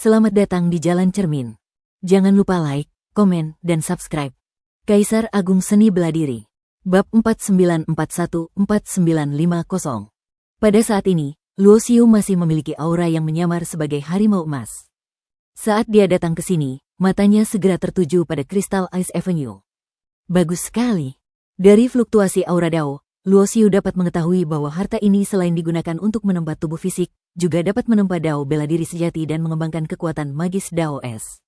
Selamat datang di Jalan Cermin. Jangan lupa like, komen, dan subscribe. Kaisar Agung Seni Bela Diri. Bab 4941-4950. Pada saat ini, Luo Xiu masih memiliki aura yang menyamar sebagai harimau emas. Saat dia datang ke sini, matanya segera tertuju pada Crystal Ice Avenue. Bagus sekali. Dari fluktuasi aura Dao, Luo Xiu dapat mengetahui bahwa harta ini selain digunakan untuk menempa tubuh fisik, juga dapat menempa Dao bela diri sejati dan mengembangkan kekuatan magis Dao Es.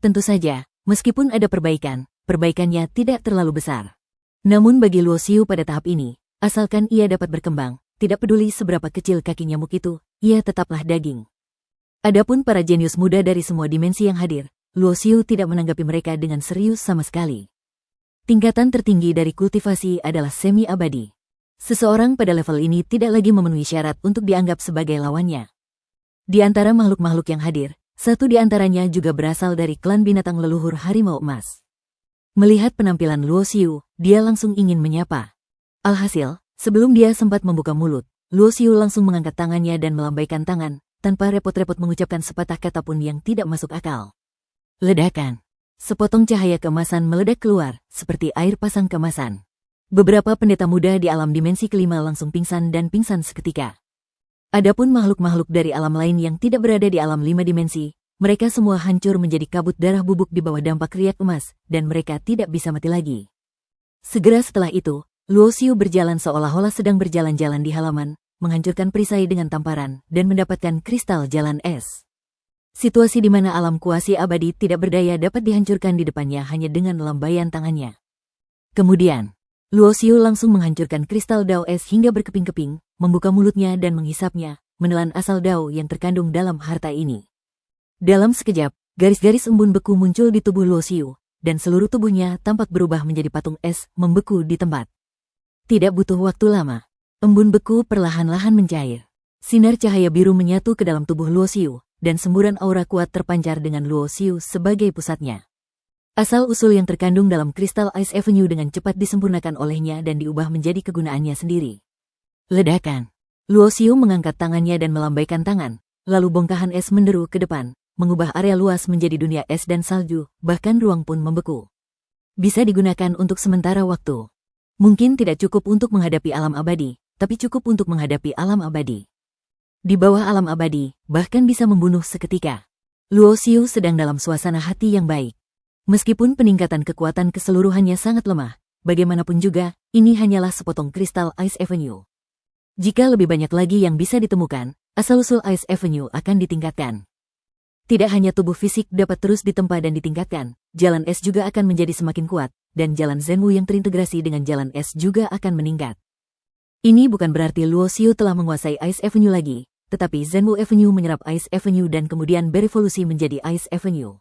Tentu saja, meskipun ada perbaikan, perbaikannya tidak terlalu besar. Namun bagi Luo Xiu pada tahap ini, asalkan ia dapat berkembang, tidak peduli seberapa kecil kaki nyamuk itu, ia tetaplah daging. Adapun para jenius muda dari semua dimensi yang hadir, Luo Xiu tidak menanggapi mereka dengan serius sama sekali. Tingkatan tertinggi dari kultivasi adalah semi-abadi. Seseorang pada level ini tidak lagi memenuhi syarat untuk dianggap sebagai lawannya. Di antara makhluk-makhluk yang hadir, satu di antaranya juga berasal dari klan binatang leluhur harimau emas. Melihat penampilan Luo Xiu, dia langsung ingin menyapa. Alhasil, sebelum dia sempat membuka mulut, Luo Xiu langsung mengangkat tangannya dan melambaikan tangan, tanpa repot-repot mengucapkan sepatah kata pun yang tidak masuk akal. Ledakan. Sepotong cahaya keemasan meledak keluar, seperti air pasang keemasan. Beberapa pendeta muda di alam dimensi kelima langsung pingsan dan pingsan seketika. Adapun makhluk-makhluk dari alam lain yang tidak berada di alam 5 dimensi, mereka semua hancur menjadi kabut darah bubuk di bawah dampak riak emas, dan mereka tidak bisa mati lagi. Segera setelah itu, Luo Xiu berjalan seolah-olah sedang berjalan-jalan di halaman, menghancurkan perisai dengan tamparan, dan mendapatkan kristal jalan es. Situasi di mana alam kuasi abadi tidak berdaya dapat dihancurkan di depannya hanya dengan lambaian tangannya. Kemudian, Luo Xiu langsung menghancurkan kristal Dao es hingga berkeping-keping, membuka mulutnya dan menghisapnya, menelan asal Dao yang terkandung dalam harta ini. Dalam sekejap, garis-garis embun beku muncul di tubuh Luo Xiu, dan seluruh tubuhnya tampak berubah menjadi patung es, membeku di tempat. Tidak butuh waktu lama, embun beku perlahan-lahan mencair. Sinar cahaya biru menyatu ke dalam tubuh Luo Xiu, dan semburan aura kuat terpancar dengan Luo Xiu sebagai pusatnya. Asal-usul yang terkandung dalam Crystal Ice Avenue dengan cepat disempurnakan olehnya dan diubah menjadi kegunaannya sendiri. Ledakan. Luo Xiu mengangkat tangannya dan melambaikan tangan, lalu bongkahan es menderu ke depan, mengubah area luas menjadi dunia es dan salju, bahkan ruang pun membeku. Bisa digunakan untuk sementara waktu. Mungkin tidak cukup untuk menghadapi alam abadi, tapi cukup untuk menghadapi alam abadi. Di bawah alam abadi, bahkan bisa membunuh seketika. Luo Xiu sedang dalam suasana hati yang baik. Meskipun peningkatan kekuatan keseluruhannya sangat lemah, bagaimanapun juga, ini hanyalah sepotong kristal Ice Avenue. Jika lebih banyak lagi yang bisa ditemukan, asal-usul Ice Avenue akan ditingkatkan. Tidak hanya tubuh fisik dapat terus ditempa dan ditingkatkan, jalan es juga akan menjadi semakin kuat, dan jalan Zhenwu yang terintegrasi dengan jalan es juga akan meningkat. Ini bukan berarti Luo Xiu telah menguasai Ice Avenue lagi, tetapi Zhenwu Avenue menyerap Ice Avenue dan kemudian berevolusi menjadi Ice Avenue.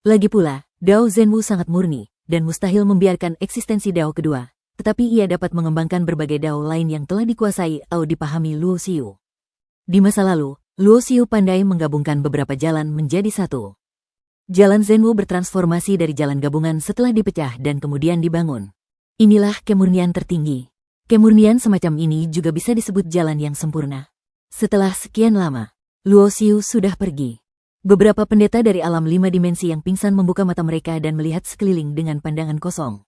Lagi pula, Dao Zhenwu sangat murni, dan mustahil membiarkan eksistensi Dao kedua, tetapi ia dapat mengembangkan berbagai Dao lain yang telah dikuasai atau dipahami Luo Xiu. Di masa lalu, Luo Xiu pandai menggabungkan beberapa jalan menjadi satu. Jalan Zhenwu bertransformasi dari jalan gabungan setelah dipecah dan kemudian dibangun. Inilah kemurnian tertinggi. Kemurnian semacam ini juga bisa disebut jalan yang sempurna. Setelah sekian lama, Luo Xiu sudah pergi. Beberapa pendeta dari alam 5 dimensi yang pingsan membuka mata mereka dan melihat sekeliling dengan pandangan kosong.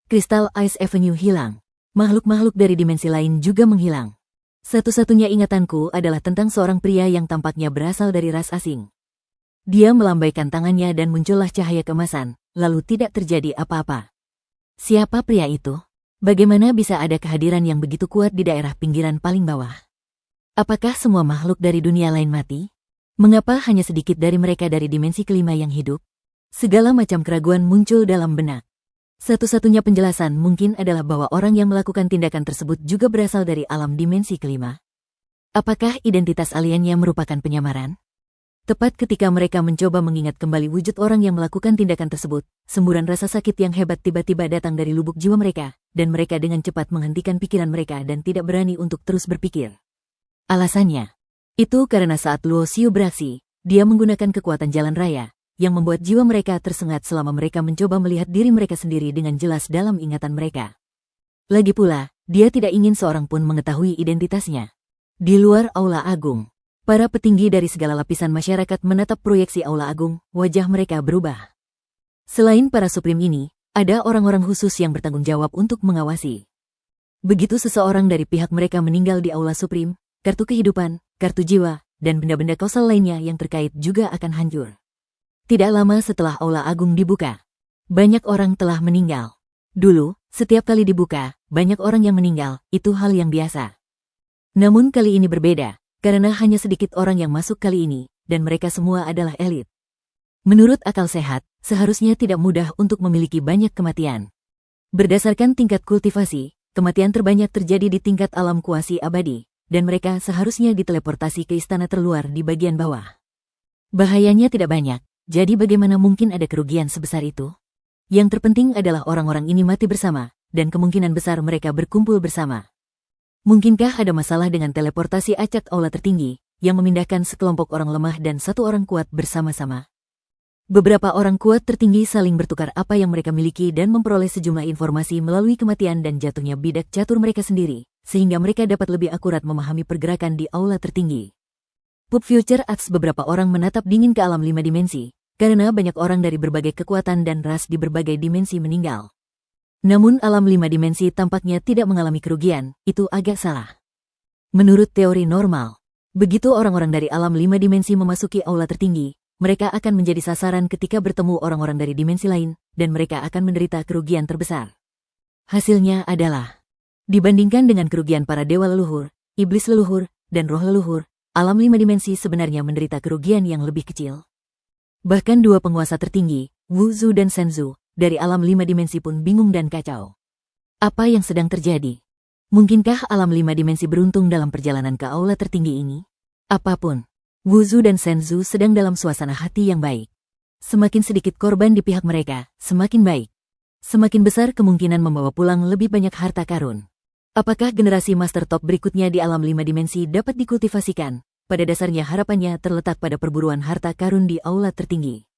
Crystal Ice Avenue hilang. Makhluk-makhluk dari dimensi lain juga menghilang. Satu-satunya ingatanku adalah tentang seorang pria yang tampaknya berasal dari ras asing. Dia melambaikan tangannya dan muncullah cahaya keemasan, lalu tidak terjadi apa-apa. Siapa pria itu? Bagaimana bisa ada kehadiran yang begitu kuat di daerah pinggiran paling bawah? Apakah semua makhluk dari dunia lain mati? Mengapa hanya sedikit dari mereka dari dimensi kelima yang hidup? Segala macam keraguan muncul dalam benak. Satu-satunya penjelasan mungkin adalah bahwa orang yang melakukan tindakan tersebut juga berasal dari alam dimensi kelima. Apakah identitas aliennya merupakan penyamaran? Tepat ketika mereka mencoba mengingat kembali wujud orang yang melakukan tindakan tersebut, semburan rasa sakit yang hebat tiba-tiba datang dari lubuk jiwa mereka, dan mereka dengan cepat menghentikan pikiran mereka dan tidak berani untuk terus berpikir. Alasannya, itu karena saat Luo Xiu beraksi, dia menggunakan kekuatan jalan raya, yang membuat jiwa mereka tersengat selama mereka mencoba melihat diri mereka sendiri dengan jelas dalam ingatan mereka. Lagi pula, dia tidak ingin seorang pun mengetahui identitasnya. Di luar aula agung, Para petinggi dari segala lapisan masyarakat menatap proyeksi Aula Agung, wajah mereka berubah. Selain para suprim ini, ada orang-orang khusus yang bertanggung jawab untuk mengawasi. Begitu seseorang dari pihak mereka meninggal di Aula Suprim, kartu kehidupan, kartu jiwa, dan benda-benda kausal lainnya yang terkait juga akan hancur. Tidak lama setelah Aula Agung dibuka, banyak orang telah meninggal. Dulu, setiap kali dibuka, banyak orang yang meninggal, itu hal yang biasa. Namun kali ini berbeda, karena hanya sedikit orang yang masuk kali ini, dan mereka semua adalah elit. Menurut akal sehat, seharusnya tidak mudah untuk memiliki banyak kematian. Berdasarkan tingkat kultivasi, kematian terbanyak terjadi di tingkat alam kuasi abadi, dan mereka seharusnya diteleportasi ke istana terluar di bagian bawah. Bahayanya tidak banyak, jadi bagaimana mungkin ada kerugian sebesar itu? Yang terpenting adalah orang-orang ini mati bersama, dan kemungkinan besar mereka berkumpul bersama. Mungkinkah ada masalah dengan teleportasi acak aula tertinggi, yang memindahkan sekelompok orang lemah dan satu orang kuat bersama-sama? Beberapa orang kuat tertinggi saling bertukar apa yang mereka miliki dan memperoleh sejumlah informasi melalui kematian dan jatuhnya bidak catur mereka sendiri, sehingga mereka dapat lebih akurat memahami pergerakan di aula tertinggi. Pub Future Arts beberapa orang menatap dingin ke alam 5 dimensi, karena banyak orang dari berbagai kekuatan dan ras di berbagai dimensi meninggal. Namun alam 5 dimensi tampaknya tidak mengalami kerugian, itu agak salah. Menurut teori normal, begitu orang-orang dari alam 5 dimensi memasuki aula tertinggi, mereka akan menjadi sasaran ketika bertemu orang-orang dari dimensi lain, dan mereka akan menderita kerugian terbesar. Hasilnya adalah, dibandingkan dengan kerugian para dewa leluhur, iblis leluhur, dan roh leluhur, alam 5 dimensi sebenarnya menderita kerugian yang lebih kecil. Bahkan dua penguasa tertinggi, Wu Zu dan Shen Zu, dari alam 5 dimensi pun bingung dan kacau. Apa yang sedang terjadi? Mungkinkah alam 5 dimensi beruntung dalam perjalanan ke aula tertinggi ini? Apapun, Wu Zu dan Shen Zu sedang dalam suasana hati yang baik. Semakin sedikit korban di pihak mereka, semakin baik. Semakin besar kemungkinan membawa pulang lebih banyak harta karun. Apakah generasi master top berikutnya di alam 5 dimensi dapat dikultivasikan? Pada dasarnya harapannya terletak pada perburuan harta karun di aula tertinggi.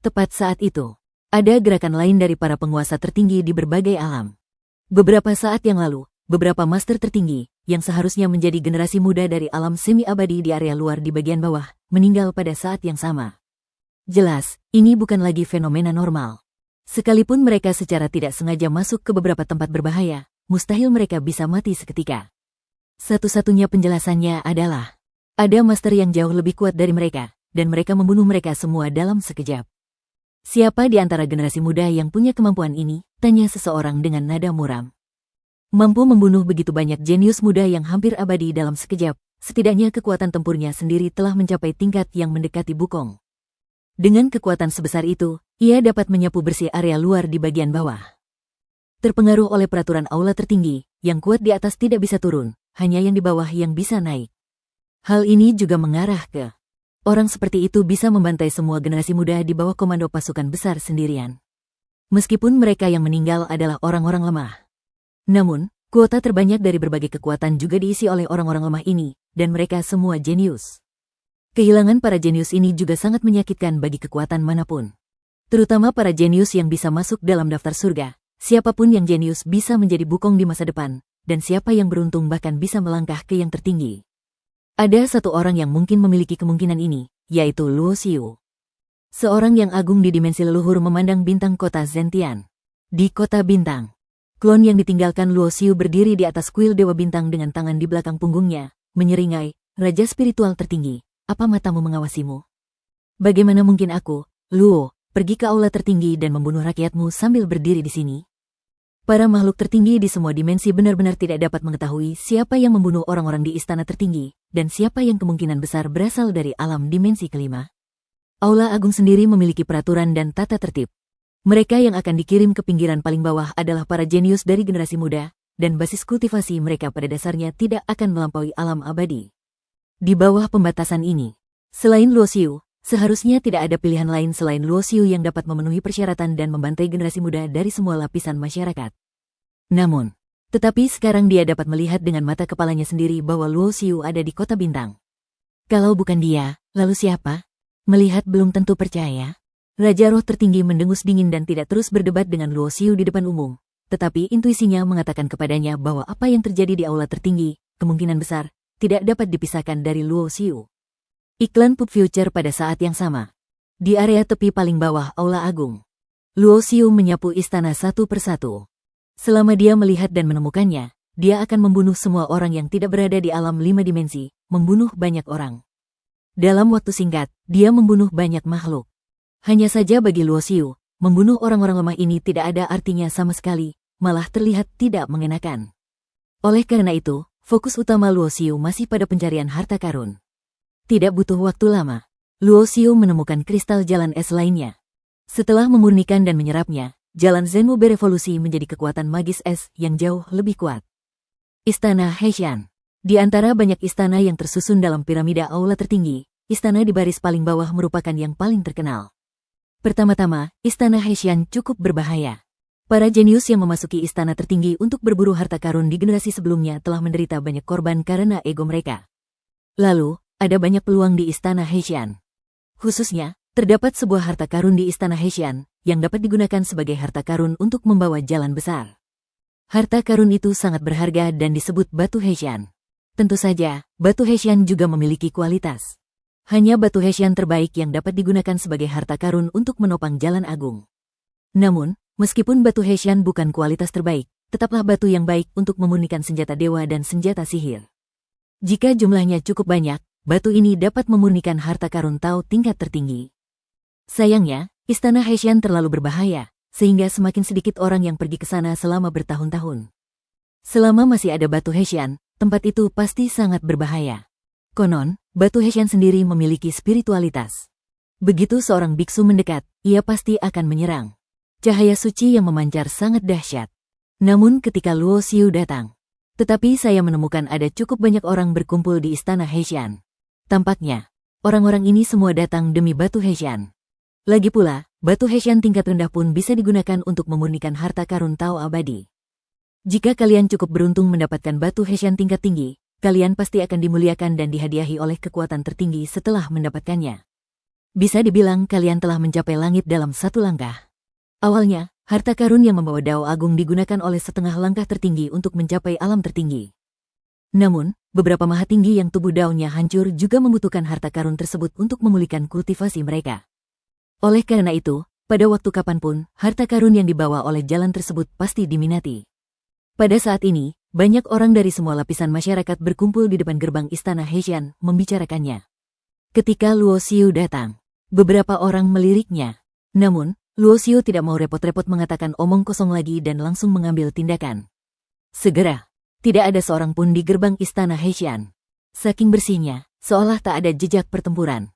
Tepat saat itu, ada gerakan lain dari para penguasa tertinggi di berbagai alam. Beberapa saat yang lalu, beberapa master tertinggi, yang seharusnya menjadi generasi muda dari alam semi-abadi di area luar di bagian bawah, meninggal pada saat yang sama. Jelas, ini bukan lagi fenomena normal. Sekalipun mereka secara tidak sengaja masuk ke beberapa tempat berbahaya, mustahil mereka bisa mati seketika. Satu-satunya penjelasannya adalah, ada master yang jauh lebih kuat dari mereka, dan mereka membunuh mereka semua dalam sekejap. Siapa di antara generasi muda yang punya kemampuan ini? Tanya seseorang dengan nada muram. Mampu membunuh begitu banyak jenius muda yang hampir abadi dalam sekejap, setidaknya kekuatan tempurnya sendiri telah mencapai tingkat yang mendekati Bukong. Dengan kekuatan sebesar itu, ia dapat menyapu bersih area luar di bagian bawah. Terpengaruh oleh peraturan aula tertinggi, yang kuat di atas tidak bisa turun, hanya yang di bawah yang bisa naik. Hal ini juga mengarah ke orang seperti itu bisa membantai semua generasi muda di bawah komando pasukan besar sendirian. Meskipun mereka yang meninggal adalah orang-orang lemah. Namun, kuota terbanyak dari berbagai kekuatan juga diisi oleh orang-orang lemah ini, dan mereka semua jenius. Kehilangan para jenius ini juga sangat menyakitkan bagi kekuatan manapun. Terutama para jenius yang bisa masuk dalam daftar surga. Siapapun yang jenius bisa menjadi Bukong di masa depan, dan siapa yang beruntung bahkan bisa melangkah ke yang tertinggi. Ada satu orang yang mungkin memiliki kemungkinan ini, yaitu Luo Xiu. Seorang yang agung di dimensi leluhur memandang bintang kota Zentian. Di kota bintang, klon yang ditinggalkan Luo Xiu berdiri di atas kuil Dewa Bintang dengan tangan di belakang punggungnya, menyeringai, Raja Spiritual tertinggi, apa matamu mengawasimu? Bagaimana mungkin aku, Luo, pergi ke aula tertinggi dan membunuh rakyatmu sambil berdiri di sini? Para makhluk tertinggi di semua dimensi benar-benar tidak dapat mengetahui siapa yang membunuh orang-orang di istana tertinggi, dan siapa yang kemungkinan besar berasal dari alam dimensi kelima. Aula Agung sendiri memiliki peraturan dan tata tertib. Mereka yang akan dikirim ke pinggiran paling bawah adalah para jenius dari generasi muda, dan basis kultivasi mereka pada dasarnya tidak akan melampaui alam abadi. Di bawah pembatasan ini, selain Luo Xiu, seharusnya tidak ada pilihan lain selain Luo Xiu yang dapat memenuhi persyaratan dan membantai generasi muda dari semua lapisan masyarakat. Namun, tetapi sekarang dia dapat melihat dengan mata kepalanya sendiri bahwa Luo Xiu ada di kota bintang. Kalau bukan dia, lalu siapa? Melihat belum tentu percaya. Raja Roh tertinggi mendengus dingin dan tidak terus berdebat dengan Luo Xiu di depan umum. Tetapi intuisinya mengatakan kepadanya bahwa apa yang terjadi di aula tertinggi, kemungkinan besar, tidak dapat dipisahkan dari Luo Xiu. Iklan Pub Future pada saat yang sama. Di area tepi paling bawah Aula Agung, Luo Xiu menyapu istana satu persatu. Selama dia melihat dan menemukannya, dia akan membunuh semua orang yang tidak berada di alam 5 dimensi, membunuh banyak orang. Dalam waktu singkat, dia membunuh banyak makhluk. Hanya saja bagi Luo Xiu, membunuh orang-orang lemah ini tidak ada artinya sama sekali, malah terlihat tidak mengenakan. Oleh karena itu, fokus utama Luo Xiu masih pada pencarian harta karun. Tidak butuh waktu lama, Luo Xiu menemukan kristal jalan es lainnya. Setelah memurnikan dan menyerapnya, jalan Zenmu berevolusi menjadi kekuatan magis es yang jauh lebih kuat. Istana Hexian. Di antara banyak istana yang tersusun dalam piramida aula tertinggi, istana di baris paling bawah merupakan yang paling terkenal. Pertama-tama, istana Hexian cukup berbahaya. Para jenius yang memasuki istana tertinggi untuk berburu harta karun di generasi sebelumnya telah menderita banyak korban karena ego mereka. Lalu, ada banyak peluang di istana Hexian. Khususnya, terdapat sebuah harta karun di istana Hexian yang dapat digunakan sebagai harta karun untuk membawa jalan besar. Harta karun itu sangat berharga dan disebut batu Hexian. Tentu saja, batu Hexian juga memiliki kualitas. Hanya batu Hexian terbaik yang dapat digunakan sebagai harta karun untuk menopang jalan agung. Namun, meskipun batu Hexian bukan kualitas terbaik, tetaplah batu yang baik untuk memurnikan senjata dewa dan senjata sihir. Jika jumlahnya cukup banyak, batu ini dapat memurnikan harta karun Tao tingkat tertinggi. Sayangnya, istana Hexian terlalu berbahaya, sehingga semakin sedikit orang yang pergi ke sana selama bertahun-tahun. Selama masih ada batu Hexian, tempat itu pasti sangat berbahaya. Konon, batu Hexian sendiri memiliki spiritualitas. Begitu seorang biksu mendekat, ia pasti akan menyerang. Cahaya suci yang memancar sangat dahsyat. Namun ketika Luo Xiu datang, tetapi saya menemukan ada cukup banyak orang berkumpul di istana Hexian. Tampaknya, orang-orang ini semua datang demi batu Hexian. Lagi pula, batu Hexian tingkat rendah pun bisa digunakan untuk memurnikan harta karun Tao abadi. Jika kalian cukup beruntung mendapatkan batu Hexian tingkat tinggi, kalian pasti akan dimuliakan dan dihadiahi oleh kekuatan tertinggi setelah mendapatkannya. Bisa dibilang kalian telah mencapai langit dalam satu langkah. Awalnya, harta karun yang membawa Dao Agung digunakan oleh setengah langkah tertinggi untuk mencapai alam tertinggi. Namun, beberapa maha tinggi yang tubuh daunnya hancur juga membutuhkan harta karun tersebut untuk memulihkan kultivasi mereka. Oleh karena itu, pada waktu kapanpun, harta karun yang dibawa oleh jalan tersebut pasti diminati. Pada saat ini, banyak orang dari semua lapisan masyarakat berkumpul di depan gerbang istana Hexian membicarakannya. Ketika Luo Xiu datang, beberapa orang meliriknya. Namun, Luo Xiu tidak mau repot-repot mengatakan omong kosong lagi dan langsung mengambil tindakan. Segera, tidak ada seorang pun di gerbang istana Hexian. Saking bersihnya, seolah tak ada jejak pertempuran.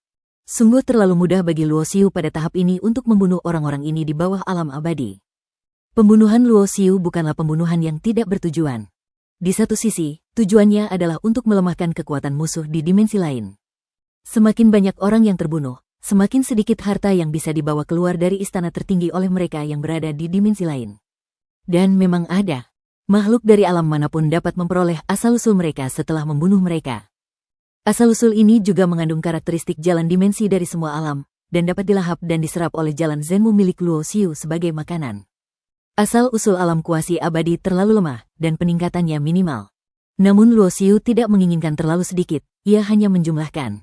Sungguh terlalu mudah bagi Luo Xiu pada tahap ini untuk membunuh orang-orang ini di bawah alam abadi. Pembunuhan Luo Xiu bukanlah pembunuhan yang tidak bertujuan. Di satu sisi, tujuannya adalah untuk melemahkan kekuatan musuh di dimensi lain. Semakin banyak orang yang terbunuh, semakin sedikit harta yang bisa dibawa keluar dari istana tertinggi oleh mereka yang berada di dimensi lain. Dan memang ada makhluk dari alam manapun dapat memperoleh asal-usul mereka setelah membunuh mereka. Asal-usul ini juga mengandung karakteristik jalan dimensi dari semua alam, dan dapat dilahap dan diserap oleh jalan Zenmu milik Luo Xiu sebagai makanan. Asal-usul alam kuasi abadi terlalu lemah, dan peningkatannya minimal. Namun Luo Xiu tidak menginginkan terlalu sedikit, ia hanya menjumlahkan.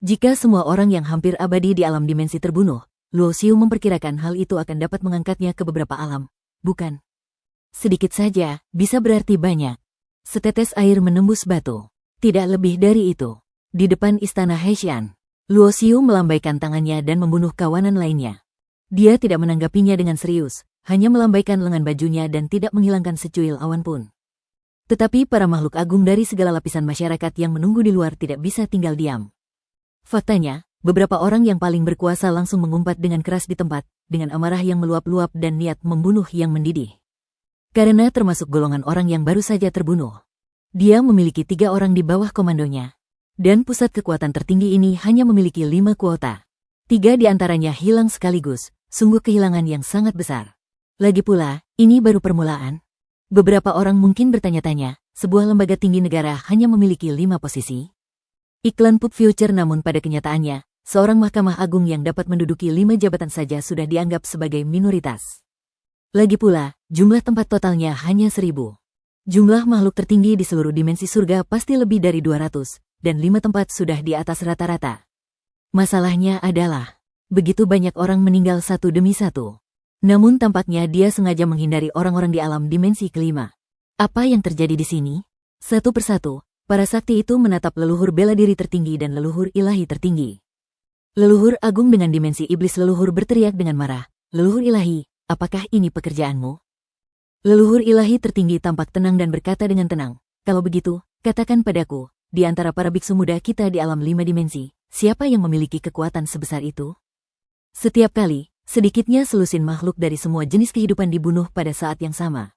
Jika semua orang yang hampir abadi di alam dimensi terbunuh, Luo Xiu memperkirakan hal itu akan dapat mengangkatnya ke beberapa alam. Bukan sedikit saja, bisa berarti banyak. Setetes air menembus batu. Tidak lebih dari itu. Di depan istana Hexian, Luo Xiu melambaikan tangannya dan membunuh kawanan lainnya. Dia tidak menanggapinya dengan serius, hanya melambaikan lengan bajunya dan tidak menghilangkan secuil awan pun. Tetapi para makhluk agung dari segala lapisan masyarakat yang menunggu di luar tidak bisa tinggal diam. Faktanya, beberapa orang yang paling berkuasa langsung mengumpat dengan keras di tempat, dengan amarah yang meluap-luap dan niat membunuh yang mendidih. Karena termasuk golongan orang yang baru saja terbunuh. Dia memiliki 3 orang di bawah komandonya. Dan pusat kekuatan tertinggi ini hanya memiliki 5 kuota. 3 di antaranya hilang sekaligus, sungguh kehilangan yang sangat besar. Lagi pula, ini baru permulaan. Beberapa orang mungkin bertanya-tanya, sebuah lembaga tinggi negara hanya memiliki 5 posisi? Iklan Pub Future namun pada kenyataannya, seorang mahkamah agung yang dapat menduduki 5 jabatan saja sudah dianggap sebagai minoritas. Lagi pula, jumlah tempat totalnya hanya 1000. Jumlah makhluk tertinggi di seluruh dimensi surga pasti lebih dari 200, dan 5 tempat sudah di atas rata-rata. Masalahnya adalah, begitu banyak orang meninggal satu demi satu. Namun tampaknya dia sengaja menghindari orang-orang di alam dimensi kelima. Apa yang terjadi di sini? Satu persatu, para sakti itu menatap leluhur bela diri tertinggi dan leluhur ilahi tertinggi. Leluhur agung dengan dimensi iblis leluhur berteriak dengan marah, "Leluhur ilahi, apakah ini pekerjaanmu?" Leluhur ilahi tertinggi tampak tenang dan berkata dengan tenang, "Kalau begitu, katakan padaku, di antara para biksu muda kita di alam 5 dimensi, siapa yang memiliki kekuatan sebesar itu?" Setiap kali, sedikitnya selusin makhluk dari semua jenis kehidupan dibunuh pada saat yang sama.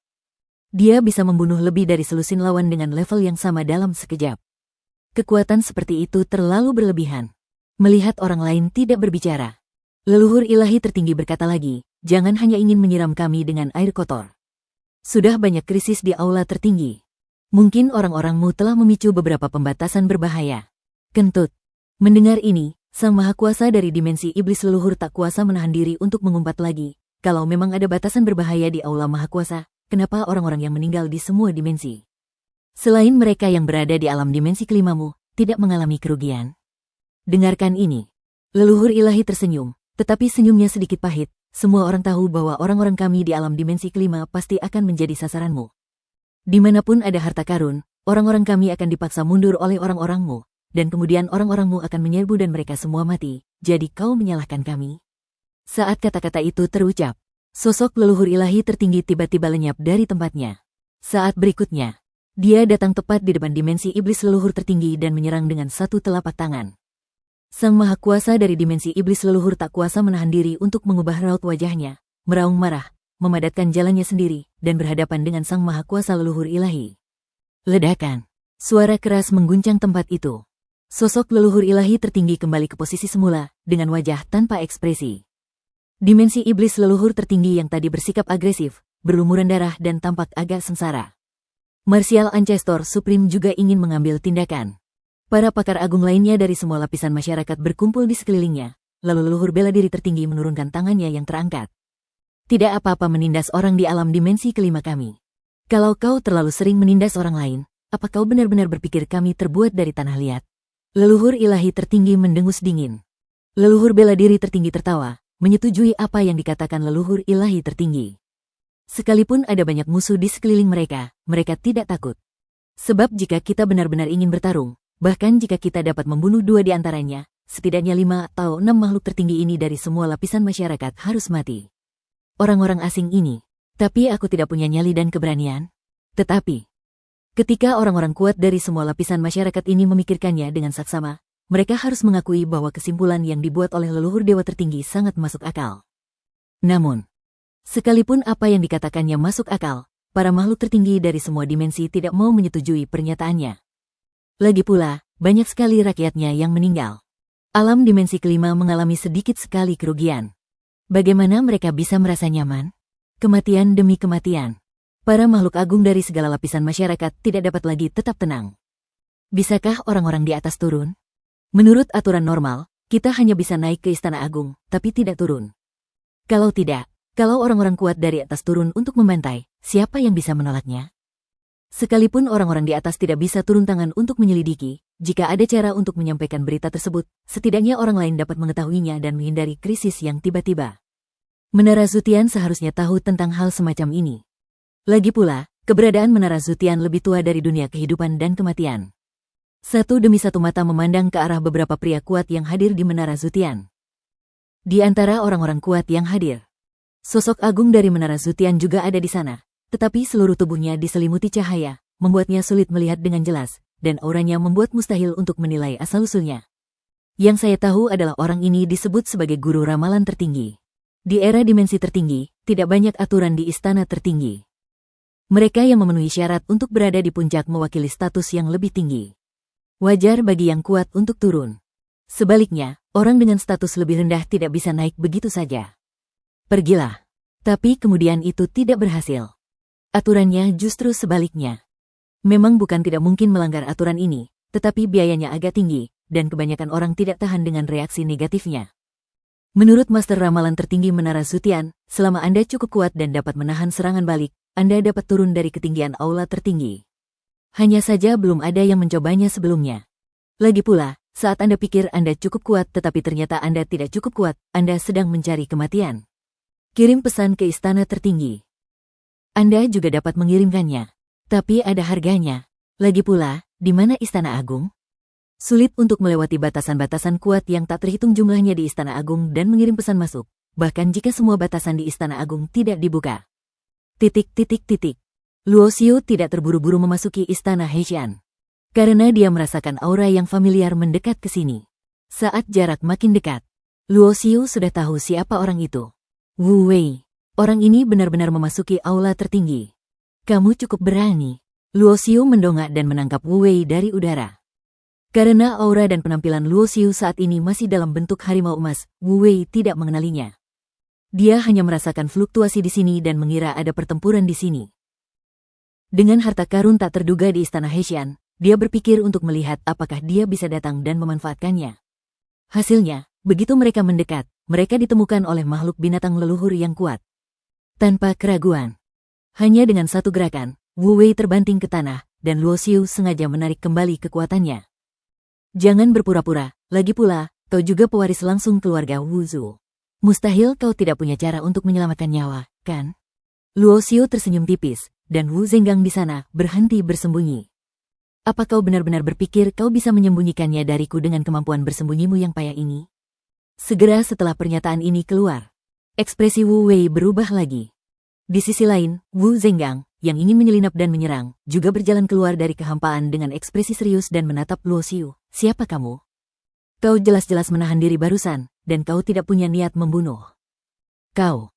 Dia bisa membunuh lebih dari selusin lawan dengan level yang sama dalam sekejap. Kekuatan seperti itu terlalu berlebihan. Melihat orang lain tidak berbicara, leluhur ilahi tertinggi berkata lagi, "Jangan hanya ingin menyiram kami dengan air kotor. Sudah banyak krisis di aula tertinggi. Mungkin orang-orangmu telah memicu beberapa pembatasan berbahaya." Kentut. Mendengar ini, Sang Maha Kuasa dari dimensi iblis leluhur tak kuasa menahan diri untuk mengumpat lagi. Kalau memang ada batasan berbahaya di aula Maha Kuasa, kenapa orang-orang yang meninggal di semua dimensi, selain mereka yang berada di alam dimensi kelimamu, tidak mengalami kerugian? Dengarkan ini. Leluhur ilahi tersenyum, tetapi senyumnya sedikit pahit. Semua orang tahu bahwa orang-orang kami di alam dimensi kelima pasti akan menjadi sasaranmu. Dimanapun ada harta karun, orang-orang kami akan dipaksa mundur oleh orang-orangmu. Dan kemudian orang-orangmu akan menyerbu dan mereka semua mati, jadi kau menyalahkan kami? Saat kata-kata itu terucap, sosok leluhur ilahi tertinggi tiba-tiba lenyap dari tempatnya. Saat berikutnya, dia datang tepat di depan dimensi iblis leluhur tertinggi dan menyerang dengan satu telapak tangan. Sang Maha Kuasa dari dimensi iblis leluhur tak kuasa menahan diri untuk mengubah raut wajahnya, meraung marah, memadatkan jalannya sendiri, dan berhadapan dengan Sang Maha Kuasa leluhur ilahi. Ledakan. Suara keras mengguncang tempat itu. Sosok leluhur ilahi tertinggi kembali ke posisi semula, dengan wajah tanpa ekspresi. Dimensi iblis leluhur tertinggi yang tadi bersikap agresif, berlumuran darah dan tampak agak sengsara. Martial Ancestor Supreme juga ingin mengambil tindakan. Para pakar agung lainnya dari semua lapisan masyarakat berkumpul di sekelilingnya, lalu leluhur bela diri tertinggi menurunkan tangannya yang terangkat. Tidak apa-apa menindas orang di alam dimensi kelima kami. Kalau kau terlalu sering menindas orang lain, apa kau benar-benar berpikir kami terbuat dari tanah liat? Leluhur ilahi tertinggi mendengus dingin. Leluhur bela diri tertinggi tertawa, menyetujui apa yang dikatakan leluhur ilahi tertinggi. Sekalipun ada banyak musuh di sekeliling mereka, mereka tidak takut. Sebab jika kita benar-benar ingin bertarung, bahkan jika kita dapat membunuh 2 di antaranya, setidaknya 5 atau 6 makhluk tertinggi ini dari semua lapisan masyarakat harus mati. Orang-orang asing ini, tapi aku tidak punya nyali dan keberanian. Tetapi, ketika orang-orang kuat dari semua lapisan masyarakat ini memikirkannya dengan saksama, mereka harus mengakui bahwa kesimpulan yang dibuat oleh leluhur dewa tertinggi sangat masuk akal. Namun, sekalipun apa yang dikatakannya masuk akal, para makhluk tertinggi dari semua dimensi tidak mau menyetujui pernyataannya. Lagi pula, banyak sekali rakyatnya yang meninggal. Alam dimensi kelima mengalami sedikit sekali kerugian. Bagaimana mereka bisa merasa nyaman? Kematian demi kematian. Para makhluk agung dari segala lapisan masyarakat tidak dapat lagi tetap tenang. Bisakah orang-orang di atas turun? Menurut aturan normal, kita hanya bisa naik ke Istana Agung, tapi tidak turun. Kalau tidak, kalau orang-orang kuat dari atas turun untuk membantai, siapa yang bisa menolaknya? Sekalipun orang-orang di atas tidak bisa turun tangan untuk menyelidiki, jika ada cara untuk menyampaikan berita tersebut, setidaknya orang lain dapat mengetahuinya dan menghindari krisis yang tiba-tiba. Menara Zutian seharusnya tahu tentang hal semacam ini. Lagi pula, keberadaan Menara Zutian lebih tua dari dunia kehidupan dan kematian. Satu demi satu mata memandang ke arah beberapa pria kuat yang hadir di Menara Zutian. Di antara orang-orang kuat yang hadir, sosok agung dari Menara Zutian juga ada di sana, tetapi seluruh tubuhnya diselimuti cahaya, membuatnya sulit melihat dengan jelas, dan auranya membuat mustahil untuk menilai asal-usulnya. Yang saya tahu adalah orang ini disebut sebagai guru ramalan tertinggi. Di era dimensi tertinggi, tidak banyak aturan di istana tertinggi. Mereka yang memenuhi syarat untuk berada di puncak mewakili status yang lebih tinggi. Wajar bagi yang kuat untuk turun. Sebaliknya, orang dengan status lebih rendah tidak bisa naik begitu saja. Pergilah. Tapi kemudian itu tidak berhasil. Aturannya justru sebaliknya. Memang bukan tidak mungkin melanggar aturan ini, tetapi biayanya agak tinggi, dan kebanyakan orang tidak tahan dengan reaksi negatifnya. Menurut Master Ramalan Tertinggi Menara Zutian, selama Anda cukup kuat dan dapat menahan serangan balik, Anda dapat turun dari ketinggian aula tertinggi. Hanya saja belum ada yang mencobanya sebelumnya. Lagi pula, Saat Anda pikir Anda cukup kuat tetapi ternyata Anda tidak cukup kuat, Anda sedang mencari kematian. Kirim pesan ke istana tertinggi. Anda juga dapat mengirimkannya. Tapi ada harganya. Lagi pula, di mana Istana Agung? Sulit untuk melewati batasan-batasan kuat yang tak terhitung jumlahnya di Istana Agung dan mengirim pesan masuk, bahkan jika semua batasan di Istana Agung tidak dibuka. Luo Xiu tidak terburu-buru memasuki Istana Hexian. Karena dia merasakan aura yang familiar mendekat ke sini. Saat jarak makin dekat, Luo Xiu sudah tahu siapa orang itu. Wu Wei. Orang ini benar-benar memasuki aula tertinggi. Kamu cukup berani. Luo Xiu mendongak dan menangkap Wu Wei dari udara. Karena aura dan penampilan Luo Xiu saat ini masih dalam bentuk harimau emas, Wu Wei tidak mengenalinya. Dia hanya merasakan fluktuasi di sini dan mengira ada pertempuran di sini. Dengan harta karun tak terduga di Istana Hexian, dia berpikir untuk melihat apakah dia bisa datang dan memanfaatkannya. Hasilnya, begitu mereka mendekat, mereka ditemukan oleh makhluk binatang leluhur yang kuat. Tanpa keraguan. Hanya dengan satu gerakan, Wu Wei terbanting ke tanah, dan Luo Xiu sengaja menarik kembali kekuatannya. Jangan berpura-pura, lagi pula, kau juga pewaris langsung keluarga Wu Zhu. Mustahil kau tidak punya cara untuk menyelamatkan nyawa, kan? Luo Xiu tersenyum tipis, dan Wu Zenggang di sana berhenti bersembunyi. Apa kau benar-benar berpikir kau bisa menyembunyikannya dariku dengan kemampuan bersembunyimu yang payah ini? Segera setelah pernyataan ini keluar, ekspresi Wu Wei berubah lagi. Di sisi lain, Wu Zenggang, yang ingin menyelinap dan menyerang, juga berjalan keluar dari kehampaan dengan ekspresi serius dan menatap Luo Xiu. Siapa kamu? Kau jelas-jelas menahan diri barusan, dan kau tidak punya niat membunuh.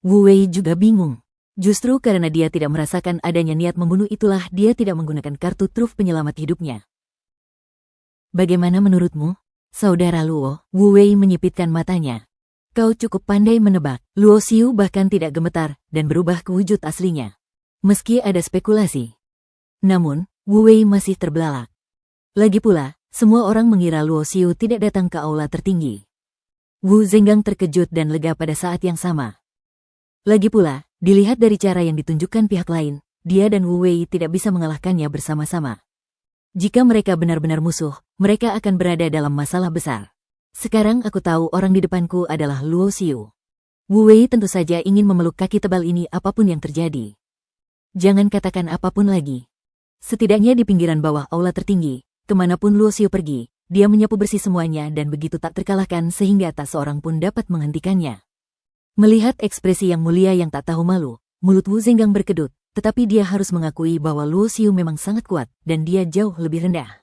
Wu Wei juga bingung. Justru karena dia tidak merasakan adanya niat membunuh itulah dia tidak menggunakan kartu truf penyelamat hidupnya. Bagaimana menurutmu, saudara Luo? Wu Wei menyipitkan matanya. Kau cukup pandai menebak. Luo Xiu bahkan tidak gemetar dan berubah ke wujud aslinya. Meski ada spekulasi. Namun, Wu Wei masih terbelalak. Lagi pula, semua orang mengira Luo Xiu tidak datang ke aula tertinggi. Wu Zenggang terkejut dan lega pada saat yang sama. Lagi pula, dilihat dari cara yang ditunjukkan pihak lain, dia dan Wu Wei tidak bisa mengalahkannya bersama-sama. Jika mereka benar-benar musuh, mereka akan berada dalam masalah besar. Sekarang aku tahu orang di depanku adalah Luo Xiu. Wu Wei tentu saja ingin memeluk kaki tebal ini apapun yang terjadi. Jangan katakan apapun lagi. Setidaknya di pinggiran bawah aula tertinggi, kemanapun Luo Xiu pergi, dia menyapu bersih semuanya dan begitu tak terkalahkan sehingga tak seorang pun dapat menghentikannya. Melihat ekspresi yang mulia yang tak tahu malu, mulut Wu Zenggang berkedut, tetapi dia harus mengakui bahwa Luo Xiu memang sangat kuat, dan dia jauh lebih rendah.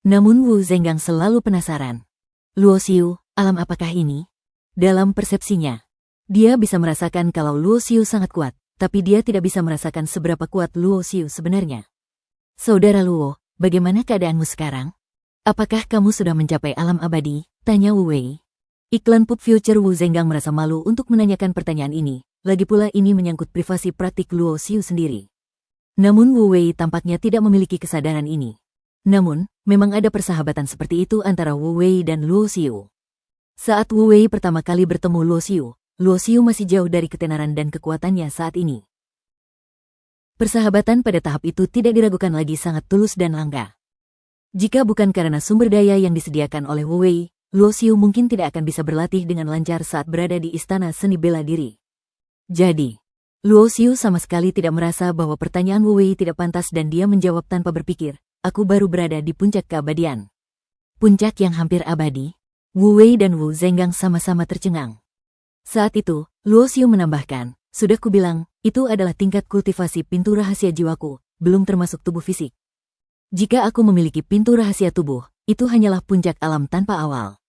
Namun Wu Zenggang selalu penasaran. Luo Xiu, alam apakah ini? Dalam persepsinya, dia bisa merasakan kalau Luo Xiu sangat kuat, tapi dia tidak bisa merasakan seberapa kuat Luo Xiu sebenarnya. Saudara Luo, bagaimana keadaanmu sekarang? Apakah kamu sudah mencapai alam abadi? Tanya Wu Wei. Iklan Pub Future. Wu Zenggang merasa malu untuk menanyakan pertanyaan ini, lagi pula ini menyangkut privasi praktik Luo Xiu sendiri. Namun Wu Wei tampaknya tidak memiliki kesadaran ini. Namun, memang ada persahabatan seperti itu antara Wu Wei dan Luo Xiu. Saat Wu Wei pertama kali bertemu Luo Xiu masih jauh dari ketenaran dan kekuatannya saat ini. Persahabatan pada tahap itu tidak diragukan lagi sangat tulus dan langka. Jika bukan karena sumber daya yang disediakan oleh Wu Wei, Luo Xiu mungkin tidak akan bisa berlatih dengan lancar saat berada di istana seni bela diri. Jadi, Luo Xiu sama sekali tidak merasa bahwa pertanyaan Wu Wei tidak pantas dan dia menjawab tanpa berpikir, aku baru berada di puncak keabadian. Puncak yang hampir abadi? Wu Wei dan Wu Zenggang sama-sama tercengang. Saat itu, Luo Xiu menambahkan, sudah kubilang, itu adalah tingkat kultivasi pintu rahasia jiwaku, belum termasuk tubuh fisik. Jika aku memiliki pintu rahasia tubuh, itu hanyalah puncak alam tanpa awal.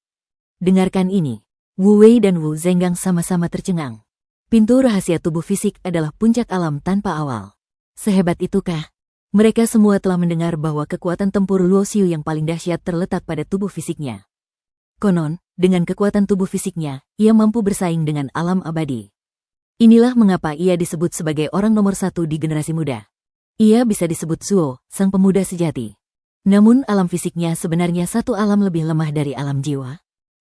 Dengarkan ini. Wu Wei dan Wu Zenggang sama-sama tercengang. Pintu rahasia tubuh fisik adalah puncak alam tanpa awal. Sehebat itukah? Mereka semua telah mendengar bahwa kekuatan tempur Luo Xiu yang paling dahsyat terletak pada tubuh fisiknya. Konon, dengan kekuatan tubuh fisiknya, ia mampu bersaing dengan alam abadi. Inilah mengapa ia disebut sebagai orang nomor satu di generasi muda. Ia bisa disebut Zuo, sang pemuda sejati. Namun alam fisiknya sebenarnya satu alam lebih lemah dari alam jiwa.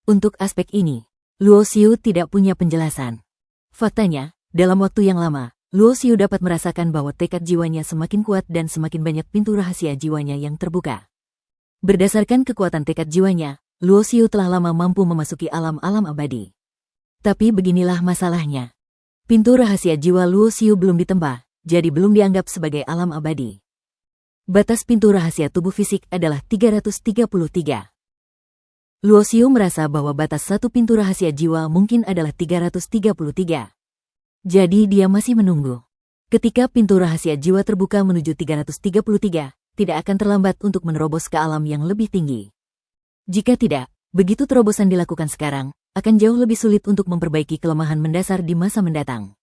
Untuk aspek ini, Luo Xiu tidak punya penjelasan. Faktanya, dalam waktu yang lama, Luo Xiu dapat merasakan bahwa tekad jiwanya semakin kuat dan semakin banyak pintu rahasia jiwanya yang terbuka. Berdasarkan kekuatan tekad jiwanya, Luo Xiu telah lama mampu memasuki alam-alam abadi. Tapi beginilah masalahnya. Pintu rahasia jiwa Luo Xiu belum ditempa, jadi belum dianggap sebagai alam abadi. Batas pintu rahasia tubuh fisik adalah 333. Luo Xiu merasa bahwa batas satu pintu rahasia jiwa mungkin adalah 333. Jadi dia masih menunggu. Ketika pintu rahasia jiwa terbuka menuju 333, tidak akan terlambat untuk menerobos ke alam yang lebih tinggi. Jika tidak, begitu terobosan dilakukan sekarang, akan jauh lebih sulit untuk memperbaiki kelemahan mendasar di masa mendatang.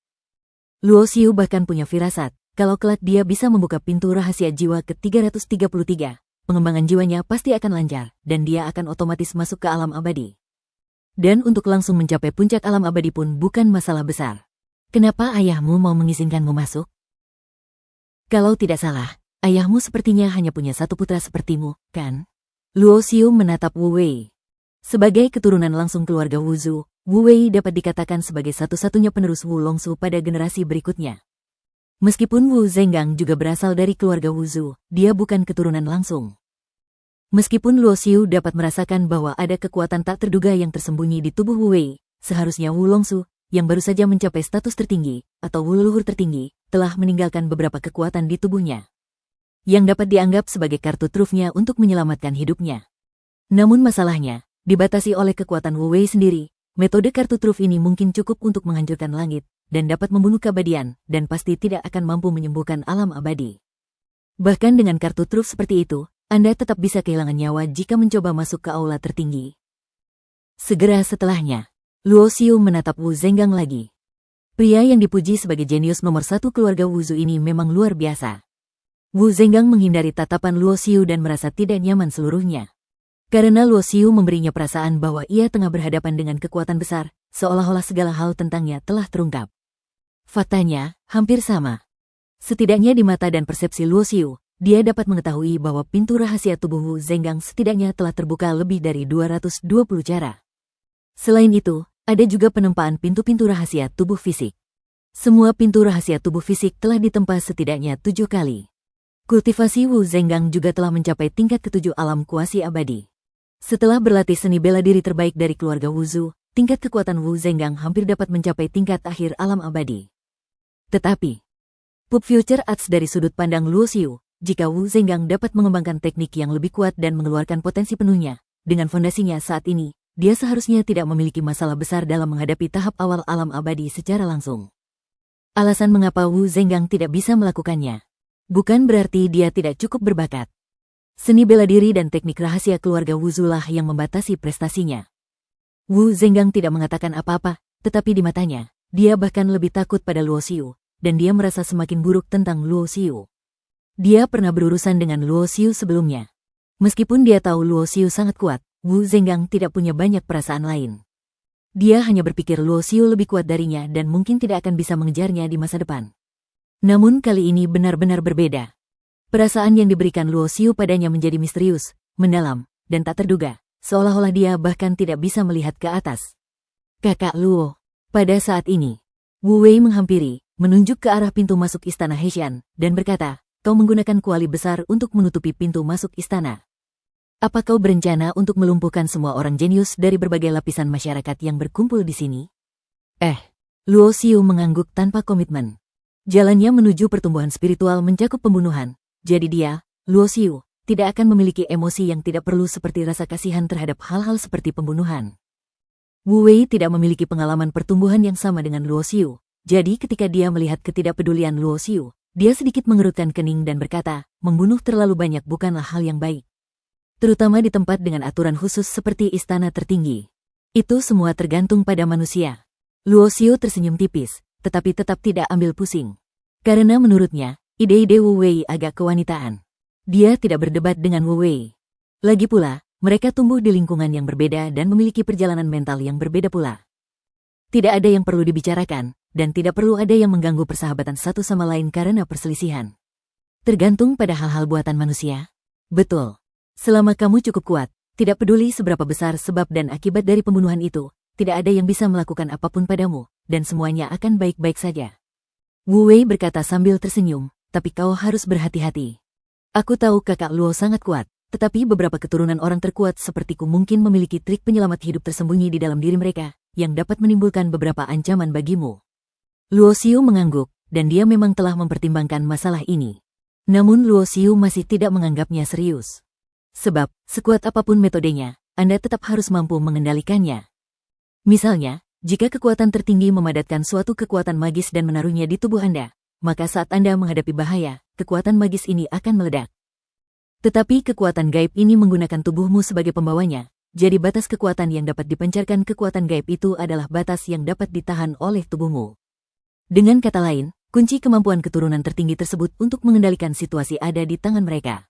Luo Xiu bahkan punya firasat, kalau kelak dia bisa membuka pintu rahasia jiwa ke 333, pengembangan jiwanya pasti akan lancar, dan dia akan otomatis masuk ke alam abadi. Dan untuk langsung mencapai puncak alam abadi pun bukan masalah besar. Kenapa ayahmu mau mengizinkanmu masuk? Kalau tidak salah, ayahmu sepertinya hanya punya satu putra sepertimu, kan? Luo Xiu menatap Wu Wei. Sebagai keturunan langsung keluarga Wuzhu, Wu Wei dapat dikatakan sebagai satu-satunya penerus Wu Longsu pada generasi berikutnya. Meskipun Wu Zenggang juga berasal dari keluarga Wuzhu, dia bukan keturunan langsung. Meskipun Luo Xiu dapat merasakan bahwa ada kekuatan tak terduga yang tersembunyi di tubuh Wu Wei, seharusnya Wu Longsu, yang baru saja mencapai status tertinggi, atau Wu leluhur tertinggi, telah meninggalkan beberapa kekuatan di tubuhnya, yang dapat dianggap sebagai kartu trufnya untuk menyelamatkan hidupnya. Namun masalahnya, dibatasi oleh kekuatan Wu Wei sendiri, metode kartu truf ini mungkin cukup untuk menghancurkan langit, dan dapat membunuh keabadian, dan pasti tidak akan mampu menyembuhkan alam abadi. Bahkan dengan kartu truf seperti itu, Anda tetap bisa kehilangan nyawa jika mencoba masuk ke aula tertinggi. Segera setelahnya, Luo Xiu menatap Wu Zenggang lagi. Pria yang dipuji sebagai jenius nomor satu keluarga Wuzhu ini memang luar biasa. Wu Zenggang menghindari tatapan Luo Xiu dan merasa tidak nyaman seluruhnya. Karena Luo Xiu memberinya perasaan bahwa ia tengah berhadapan dengan kekuatan besar, seolah-olah segala hal tentangnya telah terungkap. Faktanya, hampir sama. Setidaknya di mata dan persepsi Luo Xiu, dia dapat mengetahui bahwa pintu rahasia tubuh Wu Zenggang setidaknya telah terbuka lebih dari 220 cara. Selain itu, ada juga penempaan pintu-pintu rahasia tubuh fisik. Semua pintu rahasia tubuh fisik telah ditempa setidaknya 7 kali. Kultivasi Wu Zenggang juga telah mencapai tingkat ke-7 alam kuasi abadi. Setelah berlatih seni bela diri terbaik dari keluarga Wuzhu, tingkat kekuatan Wu Zenggang hampir dapat mencapai tingkat akhir alam abadi. Tetapi, Pub Future Arts dari sudut pandang Luo Xiu, jika Wu Zenggang dapat mengembangkan teknik yang lebih kuat dan mengeluarkan potensi penuhnya, dengan fondasinya saat ini, dia seharusnya tidak memiliki masalah besar dalam menghadapi tahap awal alam abadi secara langsung. Alasan mengapa Wu Zenggang tidak bisa melakukannya, bukan berarti dia tidak cukup berbakat. Seni bela diri dan teknik rahasia keluarga Wuzhu lah yang membatasi prestasinya. Wu Zenggang tidak mengatakan apa-apa, tetapi di matanya, dia bahkan lebih takut pada Luo Xiu, dan dia merasa semakin buruk tentang Luo Xiu. Dia pernah berurusan dengan Luo Xiu sebelumnya. Meskipun dia tahu Luo Xiu sangat kuat, Wu Zenggang tidak punya banyak perasaan lain. Dia hanya berpikir Luo Xiu lebih kuat darinya dan mungkin tidak akan bisa mengejarnya di masa depan. Namun kali ini benar-benar berbeda. Perasaan yang diberikan Luo Xiu padanya menjadi misterius, mendalam, dan tak terduga, seolah-olah dia bahkan tidak bisa melihat ke atas. Kakak Luo. Pada saat ini, Wu Wei menghampiri, menunjuk ke arah pintu masuk istana Hexian, dan berkata, kau menggunakan kuali besar untuk menutupi pintu masuk istana. Apa kau berencana untuk melumpuhkan semua orang jenius dari berbagai lapisan masyarakat yang berkumpul di sini? Luo Xiu mengangguk tanpa komitmen. Jalannya menuju pertumbuhan spiritual mencakup pembunuhan, jadi dia, Luo Xiu, tidak akan memiliki emosi yang tidak perlu seperti rasa kasihan terhadap hal-hal seperti pembunuhan. Wu Wei tidak memiliki pengalaman pertumbuhan yang sama dengan Luo Xiu, jadi ketika dia melihat ketidakpedulian Luo Xiu, dia sedikit mengerutkan kening dan berkata, membunuh terlalu banyak bukanlah hal yang baik. Terutama di tempat dengan aturan khusus seperti istana tertinggi. Itu semua tergantung pada manusia. Luo Xiu tersenyum tipis, tetapi tetap tidak ambil pusing. Karena menurutnya, ide-ide Wu Wei agak kewanitaan. Dia tidak berdebat dengan Wu Wei. Lagi pula, mereka tumbuh di lingkungan yang berbeda dan memiliki perjalanan mental yang berbeda pula. Tidak ada yang perlu dibicarakan, dan tidak perlu ada yang mengganggu persahabatan satu sama lain karena perselisihan. Tergantung pada hal-hal buatan manusia. Betul. Selama kamu cukup kuat, tidak peduli seberapa besar sebab dan akibat dari pembunuhan itu, tidak ada yang bisa melakukan apapun padamu, dan semuanya akan baik-baik saja. Wu Wei berkata sambil tersenyum, tapi kau harus berhati-hati. Aku tahu kakak Luo sangat kuat, tetapi beberapa keturunan orang terkuat sepertiku mungkin memiliki trik penyelamat hidup tersembunyi di dalam diri mereka, yang dapat menimbulkan beberapa ancaman bagimu. Luo Xiu mengangguk, dan dia memang telah mempertimbangkan masalah ini. Namun Luo Xiu masih tidak menganggapnya serius. Sebab, sekuat apapun metodenya, Anda tetap harus mampu mengendalikannya. Misalnya, jika kekuatan tertinggi memadatkan suatu kekuatan magis dan menaruhnya di tubuh Anda, maka saat Anda menghadapi bahaya, kekuatan magis ini akan meledak. Tetapi kekuatan gaib ini menggunakan tubuhmu sebagai pembawanya, jadi batas kekuatan yang dapat dipancarkan kekuatan gaib itu adalah batas yang dapat ditahan oleh tubuhmu. Dengan kata lain, kunci kemampuan keturunan tertinggi tersebut untuk mengendalikan situasi ada di tangan mereka.